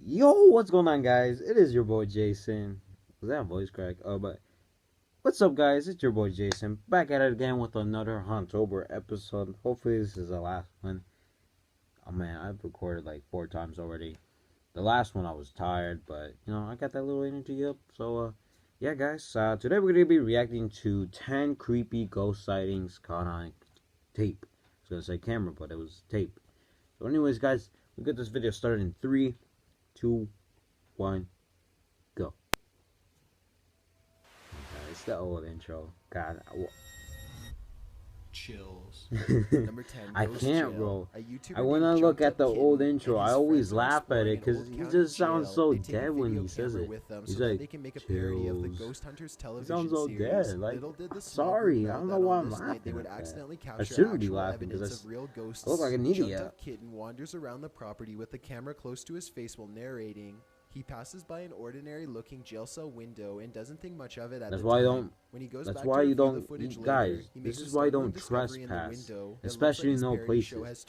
Yo, what's going on, guys? It is your boy Jason. Was that a voice crack? Oh, but what's up, guys? It's your boy Jason, back at it again with another Hauntober episode. Hopefully, this is the last one. Oh man, I've recorded like 4 times already. The last one I was tired, but I got that little energy up. So, yeah, guys. Today we're gonna be reacting to 10 creepy ghost sightings caught on tape. I was gonna say camera, but it was tape. So, anyways, guys, we get this video started in 3, 2, 1, go. It's the old intro. God, Chills. Number 10. I can't roll. I when I look at the old intro, I always laugh at it because he just sounds so dead when he says it. He's like, chills. He sounds so dead. Like, sorry, I don't know why I'm laughing at that. I shouldn't be laughing because I look like an idiot. Kitten wanders around the property with the camera close to his face while narrating. He passes by an ordinary-looking jail cell window and doesn't think much of it at the time. When he goes back to review the footage later, he makes this is why you don't trespass, especially in no places.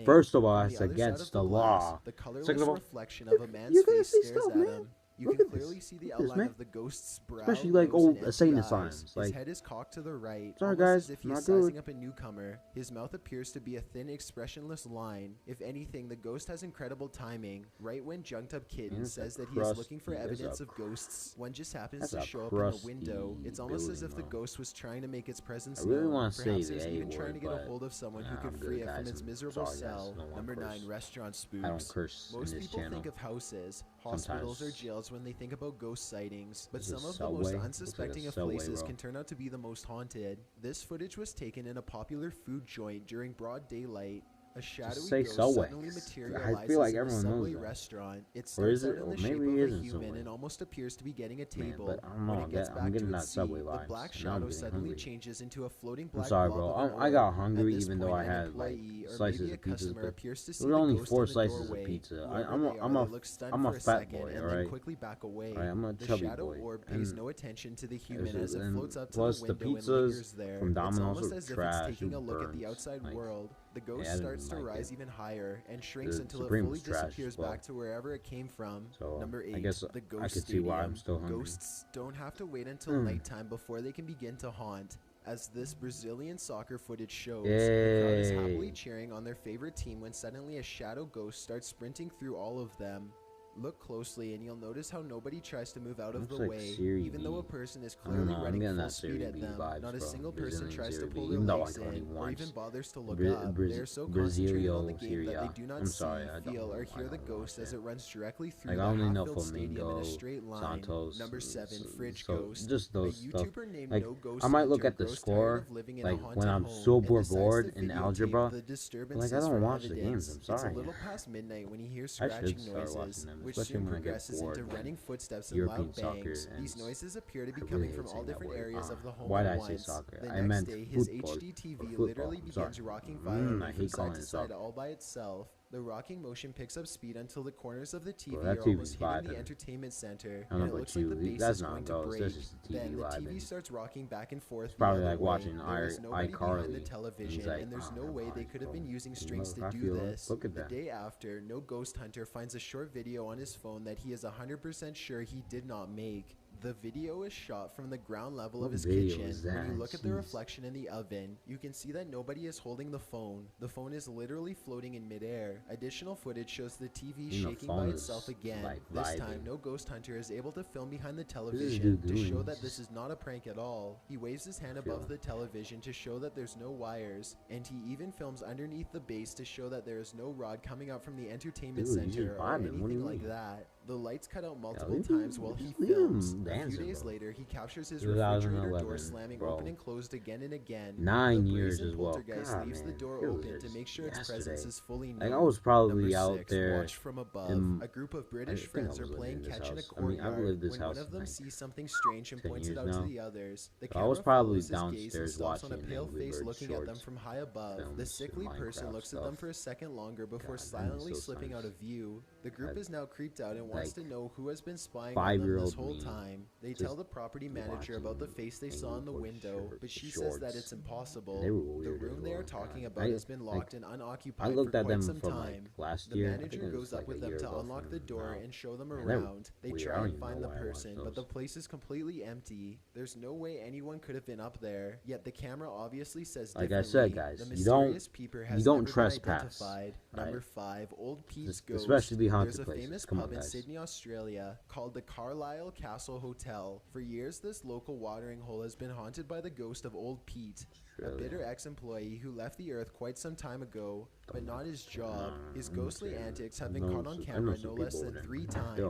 First of all, that's against the law. Second of all, reflection of a man's you're gonna face see stares stuff, at man. him. You Look can at this. clearly see the Look at this, outline man. of the ghost's brow, especially like nose, old and insane eyes. asylums. Like, his head is cocked to the right, sorry almost guys, as if he not is sizing good. up a newcomer. His mouth appears to be a thin, expressionless line. If anything, the ghost has incredible timing. Right when Junked Up Kitten says that he is looking for evidence of ghosts, one just happens to show up in the window. It's almost as if the ghost was trying to make its presence known. I really want to say Perhaps the it was A even trying to word, get a hold of someone who could free it from its miserable cell. Number 9, restaurant spooks. I don't curse Most in this people channel. think of houses, hospitals, or jails when they think about ghost sightings, but some of the Subway? most unsuspecting Looks of like a places subway, can turn out to be the most haunted. This footage was taken in a popular food joint during broad daylight. A shadowy ghost suddenly materializes I feel like in a everyone Subway knows that. restaurant. It Or is starts it? out Or in the shape maybe of it a isn't human Subway. and almost appears to be getting a table. Man, but I don't know. When it gets back I'm getting to that its Subway seat, the vibes. black And now I'm shadow getting suddenly hungry. changes into a floating I'm black sorry, blob bro. of an I got orb. hungry At this even though point, I an had like employee or slices maybe a of pizzas, customer but appears to see there were the only ghost 4 in the slices doorway. of pizza. Whoever I'm they a look stunned I'm a for a fat second boy, and alright? then quickly back away. I'm a The chubby shadow boy. orb pays no attention to the human and as it floats up to plus the the window and pizzas lingers there. from It's Domino's almost were as if trash. it's taking a look at burnt. the outside Like, world. The ghost yeah, I didn't starts to like rise it. even higher and shrinks The until Supreme it fully was trash disappears as well. back to wherever it came from. So Number 8, I guess the ghost I could see stadium. why I'm still hungry. Ghosts don't have to wait until nighttime before they can begin to haunt. As this Brazilian soccer footage shows, the crowd is happily cheering on their favorite team when suddenly a shadow ghost starts sprinting through all of them. Look closely and you'll notice how nobody tries to move out of the way, even though a person is clearly running full speed at them. Not a single person tries to pull their legs in or even bothers to look up. They're so concentrated on the game that they do not see, feel, or hear the ghost as it runs directly through the half-filled stadium in a straight line. Number 7, Fridge Ghost. Just A those stuff. YouTuber named Like, No Ghost I might look Hunter at the grows tired score, of living in like a haunted when I'm home super and decides bored to in videotape algebra. the disturbances Like, I don't for watch the evidence. games. I'm It's a sorry. little past midnight when he hears I scratching should start watching noises, them, which especially soon when I get progresses into bored. running footsteps and European loud soccer bangs. and These noises appear to be I really coming hate from all saying that different word. areas of the home Why at did I say once. soccer? The I next meant day, his football. HDTV Or literally football. begins rocking I violently from hate side calling to it side soccer. all by itself. The rocking motion picks up speed until the corners of the TV Bro, that are TV's almost hitting vibing. the entertainment center, I don't and know it about looks like you. the base That's is not going to ghosts. break. That's just the TV Then the TV vibing. starts rocking back and forth. It's probably the like other way. watching There is nobody behind the iCarly. television, Like, and there's no way they could have been using strings to I do feel it. this. Look at The that. day after, No Ghost Hunter finds a short video on his phone that he is 100% sure he did not make. The video is shot from the ground level of his kitchen. When you look at the reflection in the oven, you can see that nobody is holding the phone. The phone is literally floating in midair. Additional footage shows the TV shaking by itself again. This time, No Ghost Hunter is able to film behind the television to show that this is not a prank at all. He waves his hand above the television to show that there's no wires, and he even films underneath the base to show that there is no rod coming out from the entertainment center or anything like that. The lights cut out multiple times while he films. A few days later, he captures his refrigerator door slamming open and closed again and again. 9 years as well. Poltergeist leaves the door open to make sure its presence is fully known. Like, I was probably Number out 6, there. Watch from above. A group of British friends are playing catch in a courtyard when one of them sees something strange and points it out to the others. The camera follows his gaze and stops on a pale face looking at them from high above. The sickly person looks at them for a second longer before silently slipping out of view. The group is now creeped out and wants to know who has been spying on them 5-year-old this whole time. They tell the property manager about the face they saw in the window, but she says that it's impossible. The room they are talking about has been locked and unoccupied for quite some time. Last the year. manager goes up with them to unlock the door and show them around. They try and find the person, but the place is completely empty. There's no way anyone could have been up there, yet the camera obviously says differently. Like I said, guys, the mysterious peeper has you don't never trespass. been identified. Number 5, Old Pete's Ghost. Especially the haunted There's a places. famous Come pub on, in guys. Sydney, Australia called the Carlisle Castle Hotel. For years, this local watering hole has been haunted by the ghost of Old Pete, a bitter ex-employee who left the earth quite some time ago, but not his job. His ghostly antics have been caught on camera no less than 3 times.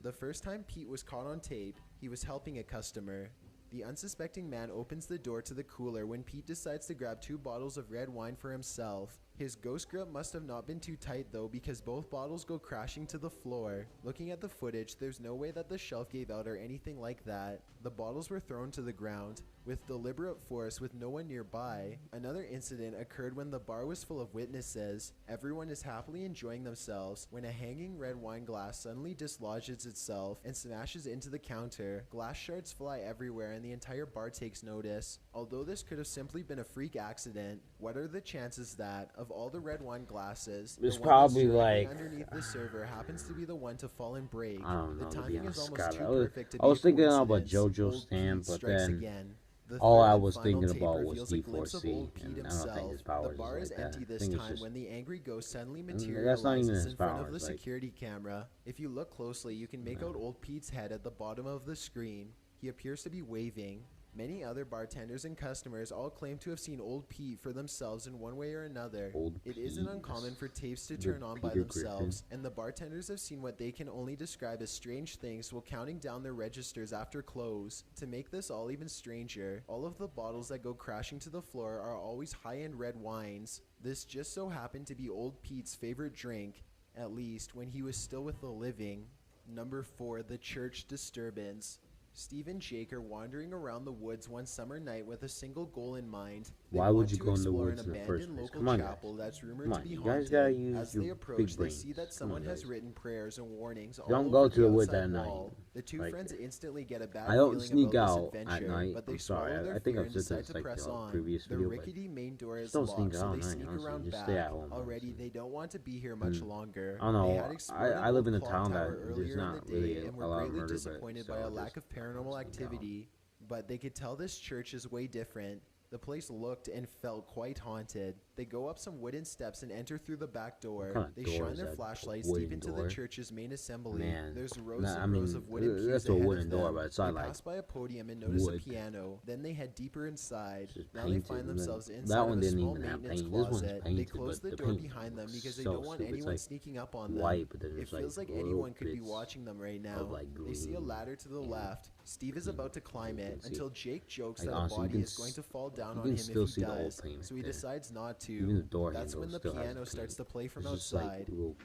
The first time Pete was caught on tape, he was helping a customer. The unsuspecting man opens the door to the cooler when Pete decides to grab 2 bottles of red wine for himself. His ghost grip must have not been too tight though, because both bottles go crashing to the floor. Looking at the footage, there's no way that the shelf gave out or anything like that. The bottles were thrown to the ground with deliberate force with no one nearby. Another incident occurred when the bar was full of witnesses. Everyone is happily enjoying themselves when a hanging red wine glass suddenly dislodges itself and smashes into the counter. Glass shards fly everywhere and the entire bar takes notice. Although this could have simply been a freak accident, what are the chances that, of all the red wine glasses, it's the probably one like underneath the server happens to be the one to fall and break? I don't know. The timing is almost too perfect to be I was thinking a about coincidence. JoJo Old Stamp, Pete but strikes then again. The all third I and was final thinking tape about was reveals a glimpse of D4C, Old Pete and I don't himself. think his powers The bar is is like empty that. I this think it's time just, when the angry ghost suddenly that's not even materializes his in front of powers, the like, security camera. If you look closely, you can make out Old Pete's head at the bottom of the screen. He appears to be waving. Many other bartenders and customers all claim to have seen Old Pete for themselves in one way or another. It isn't uncommon for tapes to turn on by themselves, and the bartenders have seen what they can only describe as strange things while counting down their registers after close. To make this all even stranger, all of the bottles that go crashing to the floor are always high-end red wines. This just so happened to be Old Pete's favorite drink, at least when he was still with the living. Number 4, the church disturbance. Steve and Jake are wandering around the woods one summer night with a single goal in mind. why would you go in the woods in the first place? Come on, guys. That's rumored Come to on, be you haunted. guys gotta use As your they approach, big they brains. see that Come someone on, has guys. written prayers and warnings all Don't over go to the woods outside at night. wall. The 2 Like, friends instantly get a bad I don't feeling sneak about out this at adventure, night. but they I'm sorry. swallow their I think fear I've and said decide this to like press the on. previous The video, but rickety main door is don't locked, sneak so out they at night, sneak honestly. around Just back. stay at home, Already, honestly. they don't want to be here much longer. I don't They know. had explored an I live old in a clock town tower that earlier there's in not the day really and a were lot of greatly murder, disappointed by a lack of paranormal activity. But they could tell this church is way different. The place looked and felt quite haunted. They go up some wooden steps and enter through the back door. What kind of They door shine is their that? flashlights Wooden deep into door? the church's main assembly. Man, There's rows nah, and rows of wooden pews that's a ahead wooden of door, them. but it's They not like pass by a podium and notice wood. a piano. Then they head deeper inside. It's just Now they painted, find and then themselves that inside one of a didn't small even have maintenance paint. This one's closet. They painted, close but the the door paint behind them looks because they so don't want stupid. It's anyone like sneaking up on them. white, but then It there's feels like little anyone could be bits watching them right now. of, like, They see a green ladder to the and left. Steve is about to climb it see until Jake jokes like, that honestly, a you body can is going to fall down you on can him still if he see the old does, paint so he there. decides not to. Even the door That's handle when the still has piano paint. starts to play from It's just like outside. little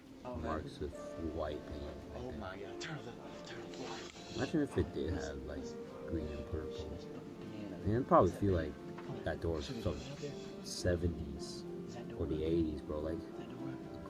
marks of white paint. Oh my god, turn the light. Imagine if it did have like green and purple. Man, it'd probably feel like that door is from 70s or the 80s, bro. Like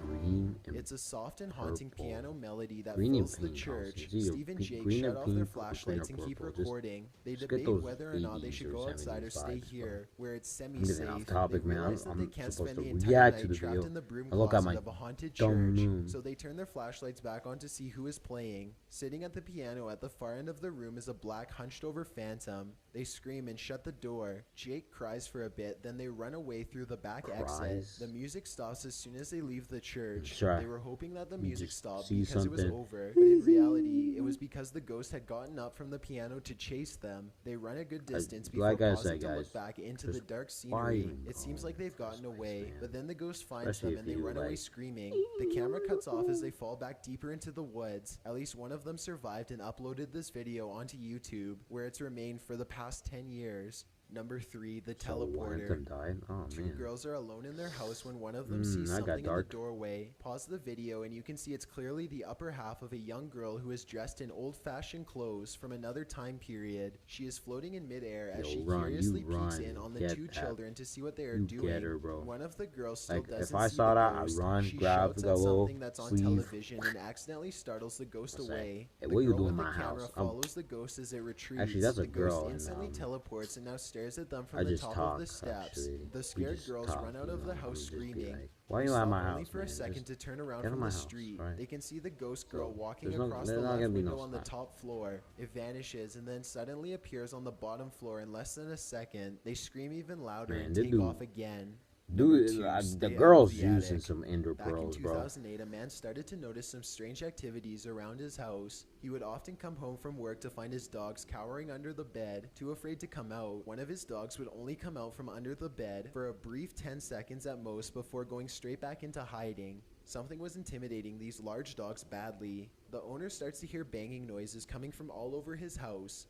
green and It's a soft and haunting purple. piano melody that Green and fills the pink, church. honestly. It's either Steve and pink- Jake green shut and off pink their or green or flashlights and keep purple. Just recording. They just get debate those whether or not they 80s should or go outside or 70s stay vibes, bro. here, where it's I'm getting semi-safe. off topic, They man. realize that they I'm can't supposed spend the to entire react to night the trapped video. in the broom I look at closet my of a haunted dumb church. moon. So they turn their flashlights back on to see who is playing. Sitting at the piano at the far end of the room is a black hunched-over phantom. They scream and shut the door. Jake cries for a bit, then they run away through the back exit. Cries? The music stops as soon as they leave the church. Sure. They were hoping that the You music just stopped see because it was something. over, but in reality, it was because the ghost had gotten up from the piano to chase them. They run a good distance before like I pausing said, to guys, look back into the just dark why scenery. even It seems go like they've in the gotten first place, away, man? but then the ghost finds Especially them if and they you, run away like- screaming. The camera cuts off as they fall back deeper into the woods. At least one of them survived and uploaded this video onto YouTube, where it's remained for the past 10 years. Number 3, the So one of teleporter. them died? Oh, Two man. girls are alone in their house when one of them sees That got something in the dark. doorway. Pause the video and you can see it's clearly the upper half of a young girl who is dressed in old-fashioned clothes from another time period. She is floating in midair as she curiously peeks in on the two children to see what they are doing. Get her, bro. One of the girls still Like, doesn't if I see saw the that, ghost. I'd run, She grab shouts the at little something that's on sleeve. television and accidentally startles the ghost away. Hey, The what you girl do with in the my camera house? follows the ghost as it retreats. Actually, that's a the ghost girl, instantly and, teleports and now stares at them from I the just top talk, of the steps. actually. The We scared just girls talk, run out you of the know, house just be screaming. like, why They you at stop my only house, for man? a second Just to turn around get out from of my the house, street. right? They can see the ghost girl So, walking there's across the not left gonna be no window on the snap. top floor. It vanishes and then suddenly appears on the bottom floor in less than a second. They scream even louder Man, and they take do. off again. Dude, Two, the stay out of girl's the using attic. some ender Back in pearls, bro. 2008, a man started to notice some strange activities around his house. He would often come home from work to find his dogs cowering under the bed, too afraid to come out. One of his dogs would only come out from under the bed for a brief 10 seconds at most before going straight back into hiding. Something was intimidating these large dogs badly. The owner starts to hear banging noises coming from all over his house.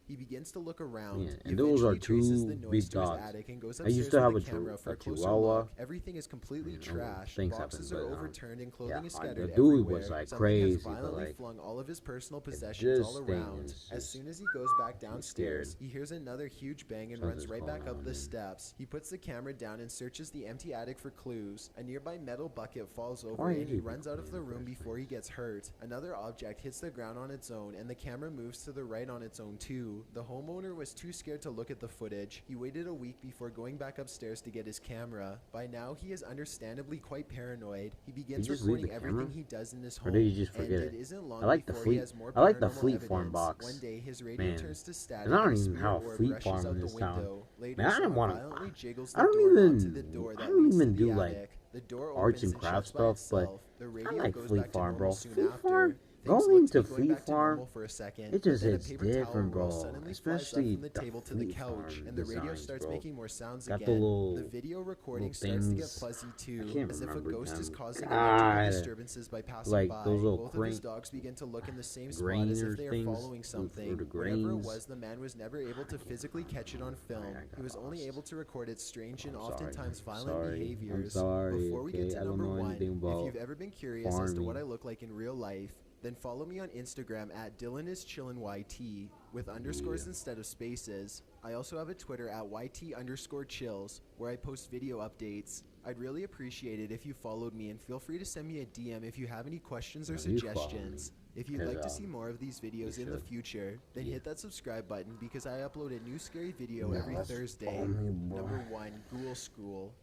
He begins to look around. Yeah, He and those are eventually traces two the noise big to his dogs. attic and goes I used upstairs to have with a a camera for a closer Chihuahua. look. Everything is completely trashed. Things Boxes happen, are but, overturned and yeah, clothing is the scattered dude everywhere. was, like, Something crazy, has but, violently like, flung all of his personal possessions all this thing around. is As just- soon as he goes back downstairs, scared. he hears another huge bang and Something's runs right going back up on, the man. steps. He puts the camera down and searches the empty attic for clues. A nearby metal bucket falls over Why and is he he runs out of the recording room in the first before he gets hurt. Another object hits the ground on its own and the camera moves to the right on its own too. The homeowner was too scared to look at the footage. He waited a week before going back upstairs to get his camera. By now, he is understandably quite paranoid. He begins just leave recording the everything camera? he does in his Or home. did he just And forget it it? isn't long I like the before he Fleet. has more I like the paranormal Fleet Farm evidence. box. One day, his radio Man. turns to static And I don't and a even know how spirit orb Fleet rushes Farm out in the this town. window. Later, Man, I didn't someone wanna- violently jiggles I the don't door even- onto the door I that don't leads even to the do, like, attic. The door arts opens and and crafts shuts by stuff, but itself. The I radio like goes Fleet back to Farm, normal bro. soon Fleet after. Farm? Things Going look to to be going Fleet back to Farm, normal for a second, it just but then a hits paper towel different, roll bro. suddenly flies up Especially from the table to the Fleet couch, Farm and the radio designs, starts bro. making more sounds Got the again. little- The video recording little starts to get things. fuzzy I too, can't as if a remember ghost is them. causing God. electrical disturbances by passing Like by. those little Both of his grain- dogs begin to look in the same spot grainer as if they are things, following or something. the Whatever it grains. was, the man was never able to physically catch it on film. I got He was only lost. able to record its strange and I'm sorry. oftentimes I'm violent sorry. behaviors. I'm sorry, Before we get okay? to I don't number know one, anything if about you've ever been curious as to what I farming. look like in real life, then follow me on Instagram at DylanIsChillinYT with underscores instead of spaces. I also have a Twitter at YT_chills where I post video updates. I'd really appreciate it if you followed me, and feel free to send me a DM if you have any questions or No, you follow suggestions. me. If you'd 'Cause, like to see more of these videos you in the should. future, then Yeah. hit that subscribe button because I upload a new scary video Yeah, every that's Thursday. funny, boy. Number 1, Ghoul School.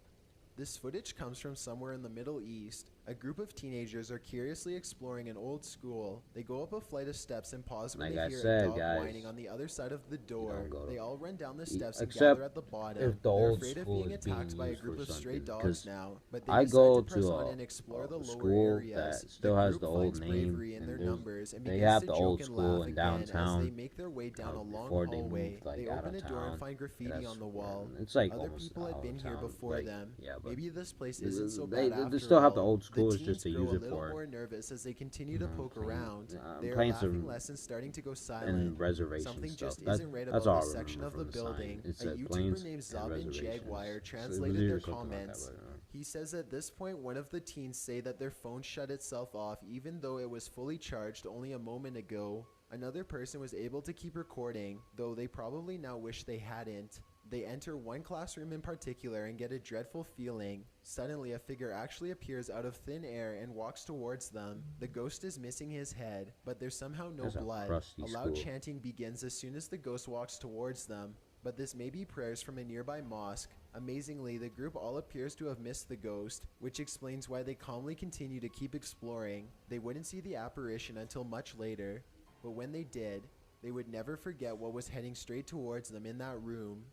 This footage comes from somewhere in the Middle East. A group of teenagers are curiously exploring an old school. They go up a flight of steps and pause when Like they I hear said, a dog guys, whining on the other side of the door. don't go to- They all run down the steps and except gather at the bottom. if the They're old afraid of school being is being attacked by a used group for of stray something, dogs 'cause now, but they I decide go to press to on a- and explore the a lower school areas. that still has group the old finds name, bravery in and their there's- numbers and they begins have to the joke old and school laugh in again as downtown, they make their way down a long before they hallway. moved, like, They out open of a door and town. find graffiti That's- on the wall. It's like Other almost people had out been of here town, before like, them. yeah, but Maybe this place isn't so they bad after still have the all. old schools The just to teens grow use a it little for, more nervous as they continue to poke playing- around. They are playing laughing some less and starting to go and silent. reservation Something stuff. just That- isn't right that's about all this I section remember of the from the sign. building. It A said YouTuber planes named and Zabin reservations. Jaguar So it translated was their either something like that, comments. but, He says at this point, one of the teens say that their phone shut itself off even though it was fully charged only a moment ago. Another person was able to keep recording, though they probably now wish they hadn't. They enter one classroom in particular and get a dreadful feeling. Suddenly, a figure actually appears out of thin air and walks towards them. The ghost is missing his head, but there's somehow no That's a blood. crusty A loud school. chanting begins as soon as the ghost walks towards them, but this may be prayers from a nearby mosque. Amazingly, the group all appears to have missed the ghost, which explains why they calmly continue to keep exploring. They wouldn't see the apparition until much later, but when they did, they would never forget what was heading straight towards them in that room.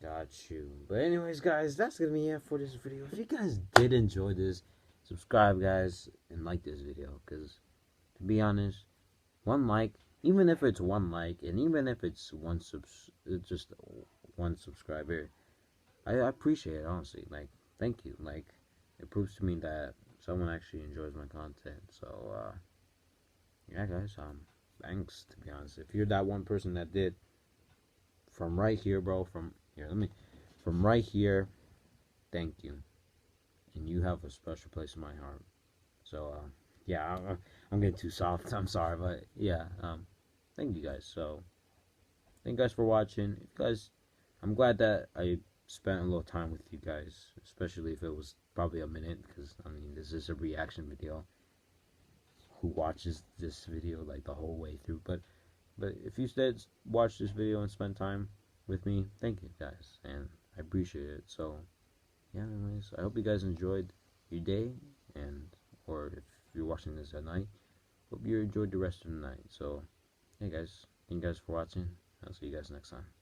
Got you. But anyways, guys, that's gonna be it for this video. If you guys did enjoy this, subscribe, guys, and like this video. Because, to be honest, one like, even if it's one like, and even if it's just one subscriber, I appreciate it, honestly. Like, thank you. Like, it proves to me that someone actually enjoys my content. So, yeah, guys, thanks, to be honest. If you're that one person that did, from right here, bro, from right here, thank you. And you have a special place in my heart. So, yeah, I'm getting too soft. I'm sorry, but yeah, thank you guys. So, thank you guys for watching. If you guys, I'm glad that I spent a little time with you guys, especially if it was probably a minute, because I mean, this is a reaction video. Who watches this video like the whole way through? But if you did watch this video and spend time with me, thank you guys, and I appreciate it. So, yeah, anyways, I hope you guys enjoyed your day, and or if you're watching this at night, hope you enjoyed the rest of the night. So, hey guys, thank you guys for watching. I'll see you guys next time.